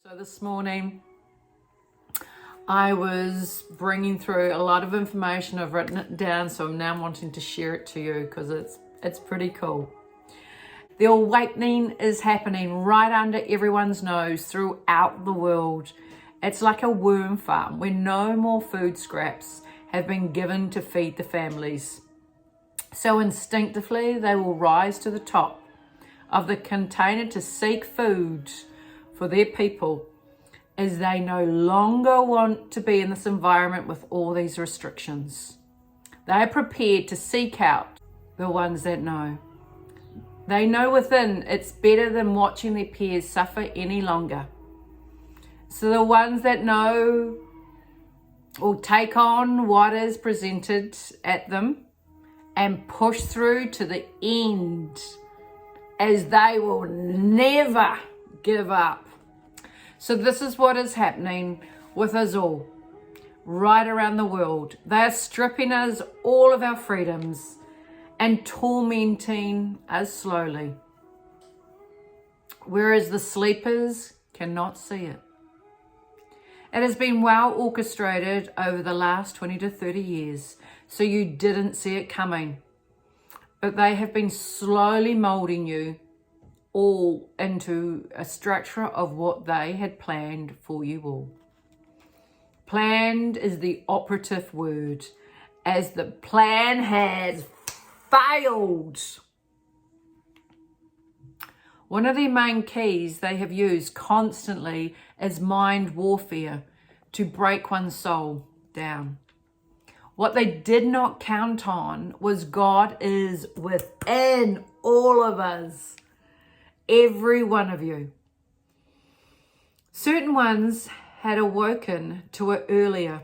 So this morning I was bringing through a lot of information. I've written it down, so I'm now wanting to share it to you because it's pretty cool. The awakening is happening right under everyone's nose throughout the world. It's like a worm farm where no more food scraps have been given to feed the families. So instinctively they will rise to the top of the container to seek food for their people, as they no longer want to be in this environment with all these restrictions. They are prepared to seek out the ones that know. They know within it's better than watching their peers suffer any longer. So the ones that know will take on what is presented at them and push through to the end, as they will never give up. So this is what is happening with us all right around the world. They are stripping us all of our freedoms and tormenting us slowly, whereas the sleepers cannot see it. It has been well orchestrated over the last 20 to 30 years, so you didn't see it coming. But they have been slowly molding you all into a structure of what they had planned for you all. Planned is the operative word, as the plan has failed. One of the main keys they have used constantly is mind warfare to break one's soul down. What they did not count on was God is within all of us. Every one of you. Certain ones had awoken to it earlier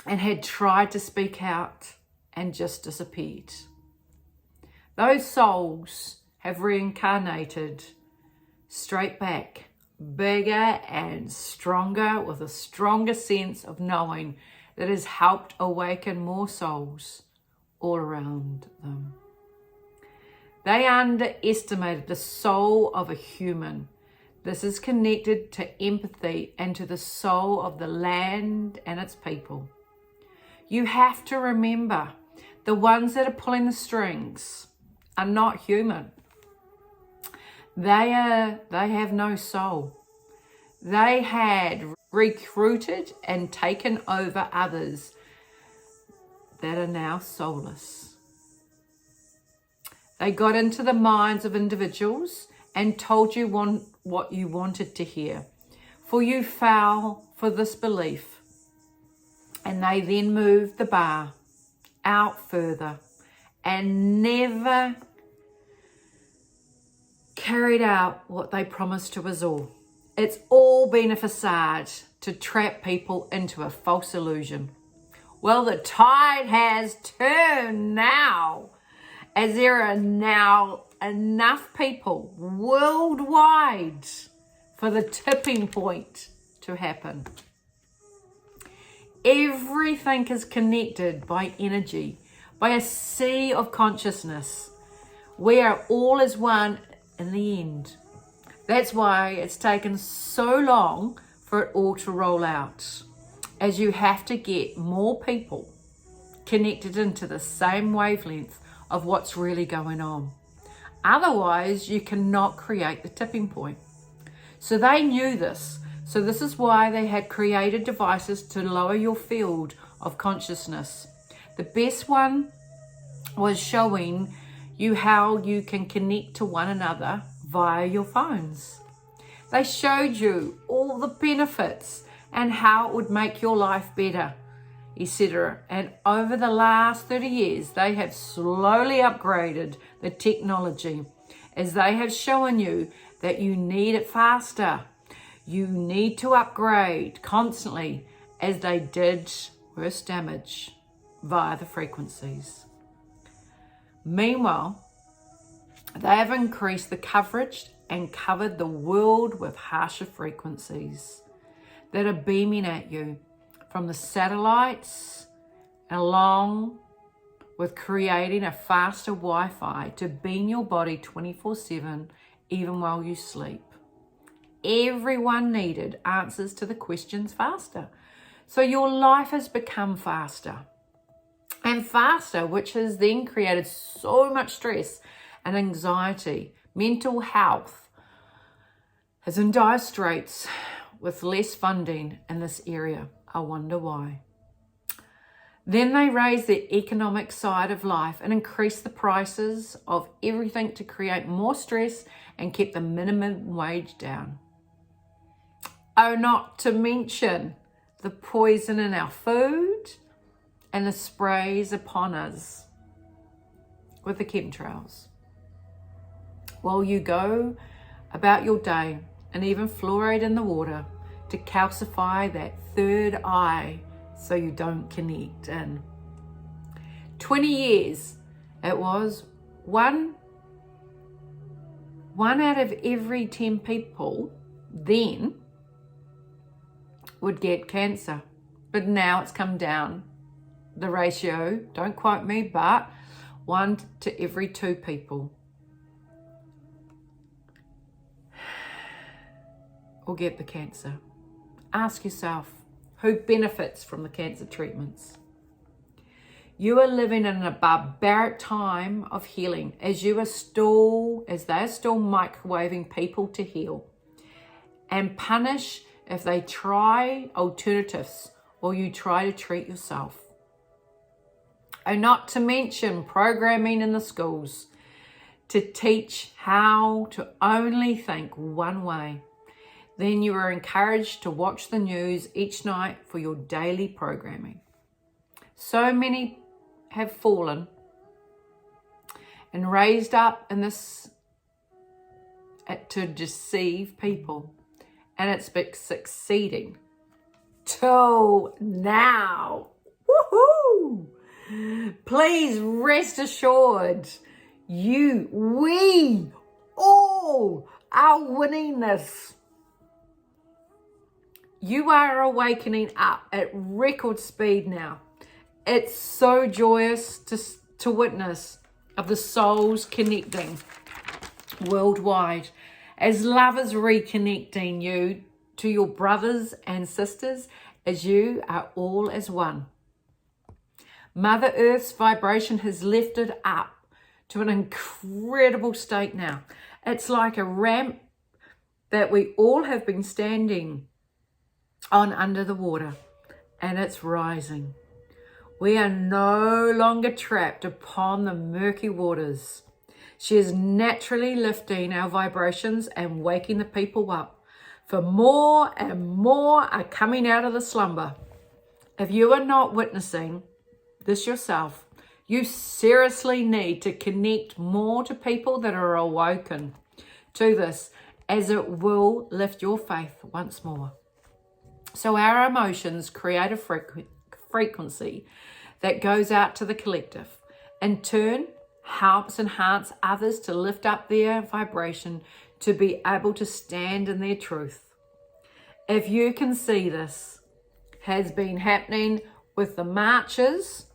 and had tried to speak out and just disappeared. Those souls have reincarnated straight back, bigger and stronger, with a stronger sense of knowing that has helped awaken more souls all around them. They underestimated the soul of a human. This is connected to empathy and to the soul of the land and its people. You have to remember, the ones that are pulling the strings are not human. They have no soul. They had recruited and taken over others that are now soulless. They got into the minds of individuals and told you what you wanted to hear, for you fell for this belief. And they then moved the bar out further and never carried out what they promised to us all. It's all been a facade to trap people into a false illusion. Well, the tide has turned now, as there are now enough people worldwide for the tipping point to happen. Everything is connected by energy, by a sea of consciousness. We are all as one in the end. That's why it's taken so long for it all to roll out, as you have to get more people connected into the same wavelength of what's really going on. Otherwise, you cannot create the tipping point. So they knew this. So this is why they had created devices to lower your field of consciousness. The best one was showing you how you can connect to one another via your phones. They showed you all the benefits and how it would make your life better, etc. And over the last 30 years, they have slowly upgraded the technology, as they have shown you that you need it faster. You need to upgrade constantly, as they did worse damage via the frequencies. Meanwhile, they have increased the coverage and covered the world with harsher frequencies that are beaming at you from the satellites, along with creating a faster Wi-Fi to beam your body 24/7, even while you sleep. everyone needed answers to the questions faster. So your life has become faster and faster, which has then created so much stress and anxiety. Mental health is in dire straits with less funding in this area. I wonder why. Then they raise the economic side of life and increase the prices of everything to create more stress and keep the minimum wage down. Oh, not to mention the poison in our food and the sprays upon us with the chemtrails. While you go about your day, and even fluoride in the water to calcify that third eye so you don't connect. And 20 years, it was one out of every 10 people then would get cancer. But now it's come down. The ratio, don't quote me, but 1 to every 2 people will get the cancer. Ask yourself, who benefits from the cancer treatments? You are living in a barbaric time of healing as they are still microwaving people to heal and punish if they try alternatives or you try to treat yourself. And not to mention programming in the schools to teach how to only think one way. Then you are encouraged to watch the news each night for your daily programming. So many have fallen and raised up in this to deceive people, and it's been succeeding till now. Woohoo! Please rest assured, we all are winning this. You are awakening up at record speed now. It's so joyous to witness of the souls connecting worldwide as love is reconnecting you to your brothers and sisters as you are all as one. Mother Earth's vibration has lifted up to an incredible state now. It's like a ramp that we all have been standing on under the water, and it's rising. We are no longer trapped upon the murky waters. She is naturally lifting our vibrations and waking the people up, for more and more are coming out of the slumber. If you are not witnessing this yourself, you seriously need to connect more to people that are awoken to this, as it will lift your faith once more. So our emotions create a frequency that goes out to the collective. In turn, helps enhance others to lift up their vibration to be able to stand in their truth. If you can see, this has been happening with the marches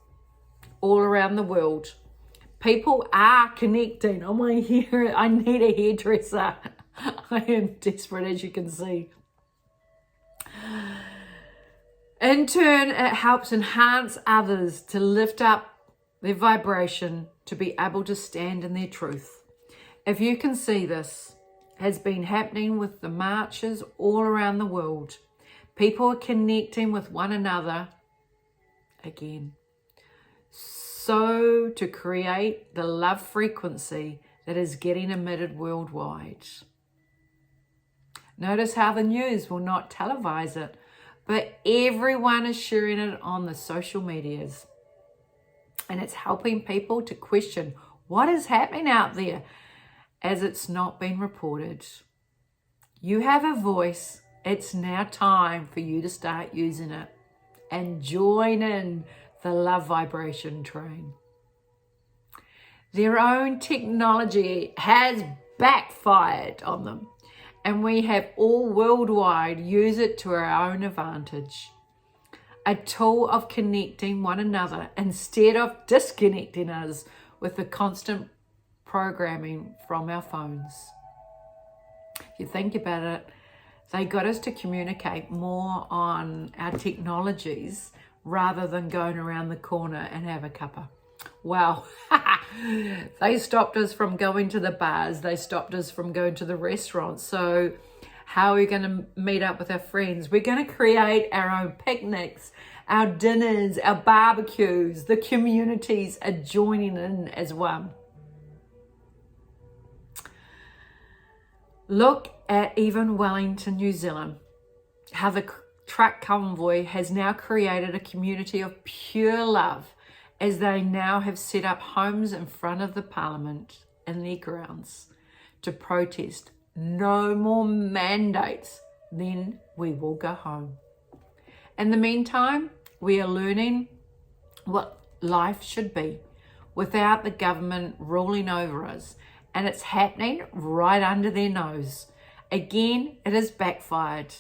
all around the world. People are connecting. Oh my hair, I need a hairdresser. I am desperate, as you can see. In turn, it helps enhance others to lift up their vibration to be able to stand in their truth. If you can see, this has been happening with the marches all around the world. People are connecting with one another again. So to create the love frequency that is getting emitted worldwide. Notice how the news will not televise it, but everyone is sharing it on the social medias. And it's helping people to question what is happening out there, as it's not been reported. You have a voice. It's now time for you to start using it and join in the love vibration train. Their own technology has backfired on them, and we have all worldwide use it to our own advantage. A tool of connecting one another instead of disconnecting us with the constant programming from our phones. If you think about it, They got us to communicate more on our technologies rather than going around the corner and have a cuppa. Wow. They stopped us from going to the bars. They stopped us from going to the restaurants. So how are we going to meet up with our friends? We're going to create our own picnics, our dinners, our barbecues. The communities are joining in as one. Look at even Wellington, New Zealand, how the truck convoy has now created a community of pure love, as they now have set up homes in front of the Parliament in their grounds to protest. No more mandates, then we will go home. In the meantime, we are learning what life should be without the government ruling over us, and it's happening right under their nose. Again, it has backfired.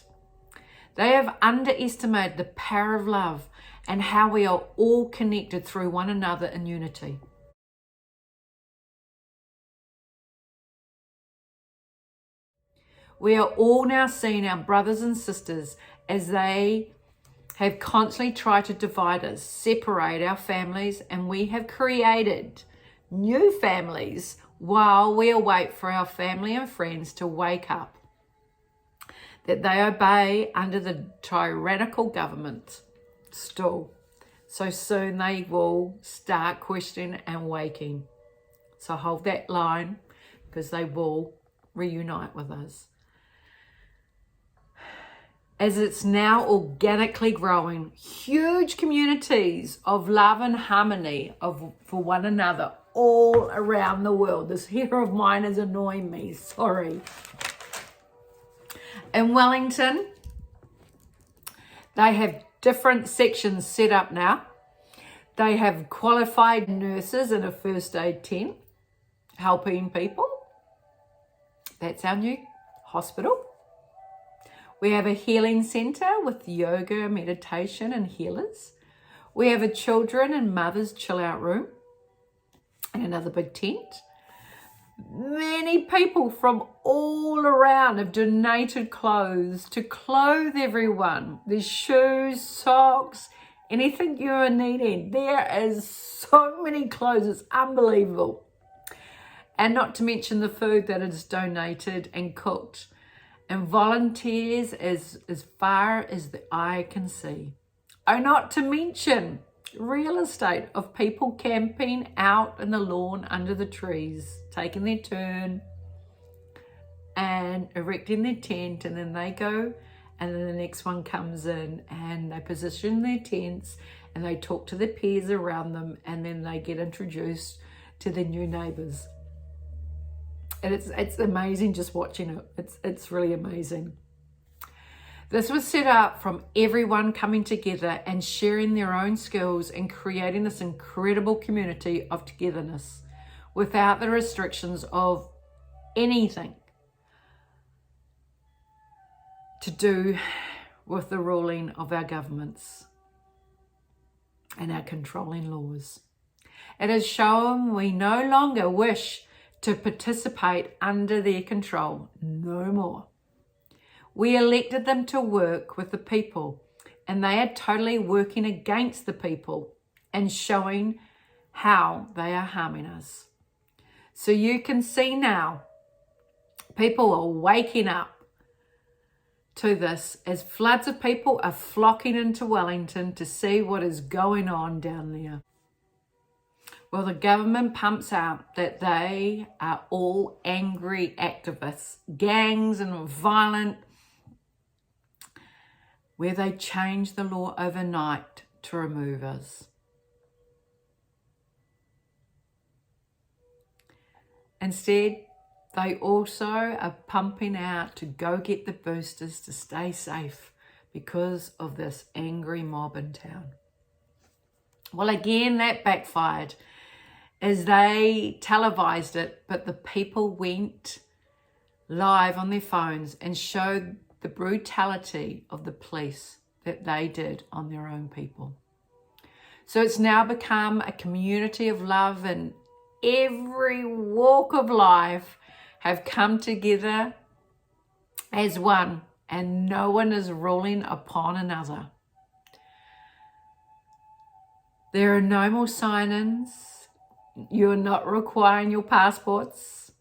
They have underestimated the power of love and how we are all connected through one another in unity. We are all now seeing our brothers and sisters as they have constantly tried to divide us, separate our families, and we have created new families while we await for our family and friends to wake up, that they obey under the tyrannical government still. So soon they will start questioning and waking. So hold that line, because they will reunite with us. As it's now organically growing, huge communities of love and harmony for one another all around the world. This hair of mine is annoying me, sorry. In Wellington, they have different sections set up now. They have qualified nurses in a first aid tent helping people. That's our new hospital. We have a healing centre with yoga, meditation and healers. We have a children and mothers chill out room and another big tent. Many people from all around have donated clothes to clothe everyone. There's shoes, socks, anything you are needing. There is so many clothes, it's unbelievable. And not to mention the food that is donated and cooked. And volunteers as far as the eye can see. Oh, not to mention real estate of people camping out in the lawn under the trees, taking their turn and erecting their tent, and then they go and then the next one comes in and they position their tents and they talk to their peers around them, and then they get introduced to their new neighbours. And it's amazing just watching it. It's really amazing. This was set up from everyone coming together and sharing their own skills and creating this incredible community of togetherness without the restrictions of anything to do with the ruling of our governments and our controlling laws. It has shown we no longer wish to participate under their control, no more. We elected them to work with the people, and they are totally working against the people and showing how they are harming us. So you can see now, people are waking up to this as floods of people are flocking into Wellington to see what is going on down there. Well, the government pumps out that they are all angry activists, gangs and violent, where they change the law overnight to remove us. Instead, they also are pumping out to go get the boosters to stay safe because of this angry mob in town. Well, again, that backfired as they televised it, but the people went live on their phones and showed the brutality of the police that they did on their own people. So it's now become a community of love, and every walk of life have come together as one and no one is ruling upon another. There are no more sign-ins. You're not requiring your passports,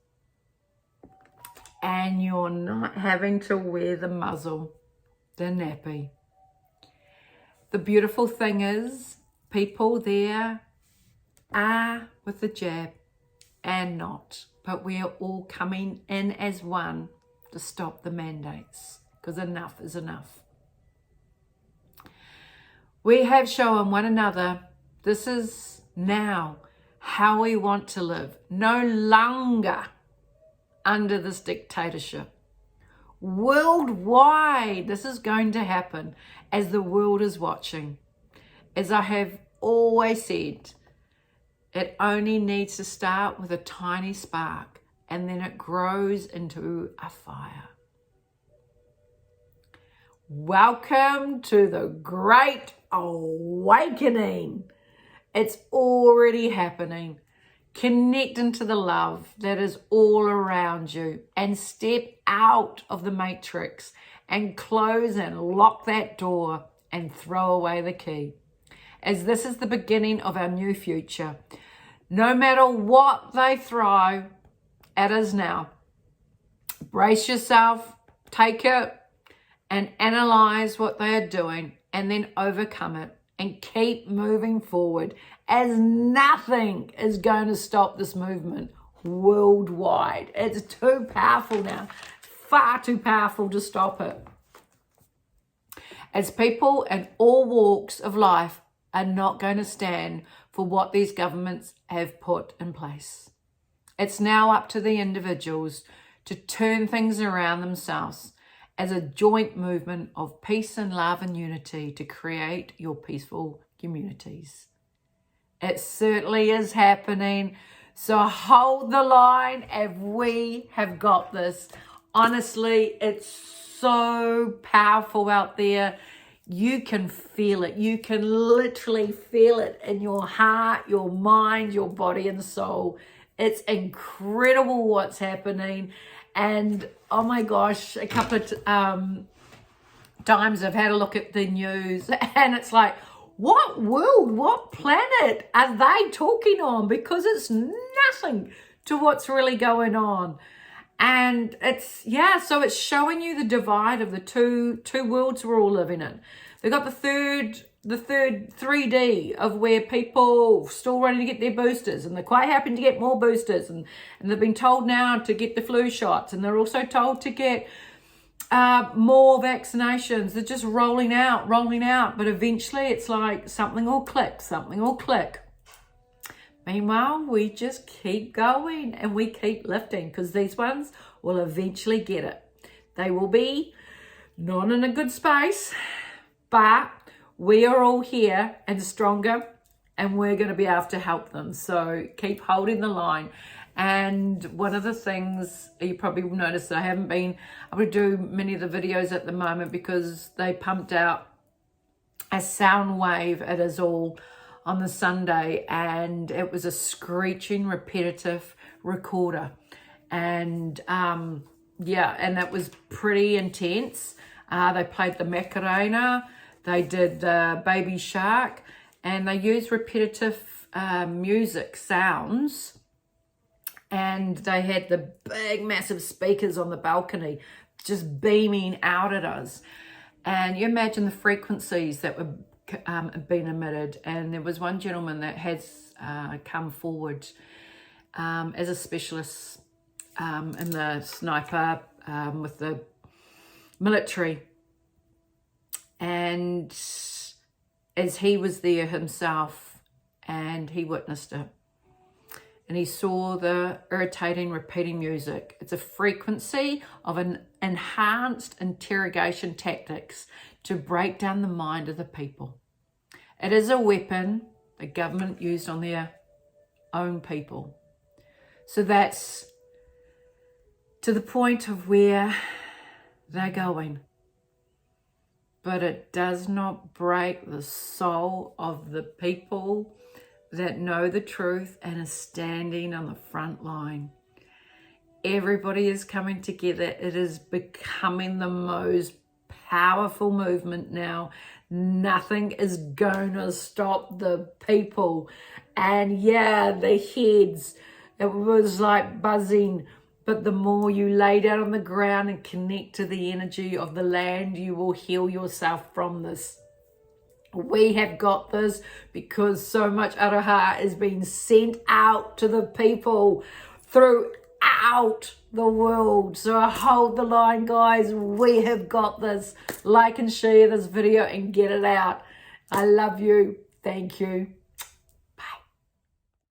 and you're not having to wear the muzzle, the nappy. The beautiful thing is, people there are with the jab and not, but we are all coming in as one to stop the mandates, because enough is enough. We have shown one another this is now how we want to live, no longer under this dictatorship. Worldwide, this is going to happen as the world is watching. As I have always said, it only needs to start with a tiny spark, and then it grows into a fire. Welcome to the Great Awakening. It's already happening. Connect into the love that is all around you and step out of the matrix and close and lock that door and throw away the key. As this is the beginning of our new future. No matter what they throw at us now, brace yourself, take it and analyze what they are doing, and then overcome it and keep moving forward, as nothing is going to stop this movement worldwide. It's too powerful now, far too powerful to stop it. As people in all walks of life are not going to stand for what these governments have put in place. It's now up to the individuals to turn things around themselves as a joint movement of peace and love and unity to create your peaceful communities. It certainly is happening. So hold the line, and we have got this. Honestly, it's so powerful out there. You can feel it. You can literally feel it in your heart, your mind, your body and soul. It's incredible what's happening. And oh my gosh, a couple of times I've had a look at the news, and it's like, what world, what planet are they talking on? Because it's nothing to what's really going on. And it's, so it's showing you the divide of the two worlds we're all living in. They've got the third 3D of where people still running to get their boosters, and they're quite happy to get more boosters, and they've been told now to get the flu shots, and they're also told to get more vaccinations. They're just rolling out, but eventually it's like something will click. Meanwhile, we just keep going and we keep lifting, because these ones will eventually get it. They will be not in a good space, but we are all here and stronger, and we're going to be able to help them. So keep holding the line. And one of the things you probably will notice that I haven't been able to do many of the videos at the moment because they pumped out a sound wave at us all on the Sunday, and it was a screeching, repetitive recorder. And and that was pretty intense. They played the Macarena, they did the Baby Shark, and they used repetitive music sounds. And they had the big, massive speakers on the balcony just beaming out at us. And you imagine the frequencies that were being emitted. And there was one gentleman that has come forward as a specialist in the sniper with the military. And as he was there himself, and he witnessed it, and he saw the irritating, repeating music. It's a frequency of an enhanced interrogation tactics to break down the mind of the people. It is a weapon the government used on their own people. So that's to the point of where they're going. But it does not break the soul of the people that know the truth and are standing on the front line. Everybody is coming together. It is becoming the most powerful movement now. Nothing is gonna stop the people. And yeah, the heads, it was like buzzing. But the more you lay down on the ground and connect to the energy of the land, you will heal yourself from this. We have got this because so much Aroha is being sent out to the people throughout the world. So hold the line, guys. We have got this. Like and share this video and get it out. I love you. Thank you.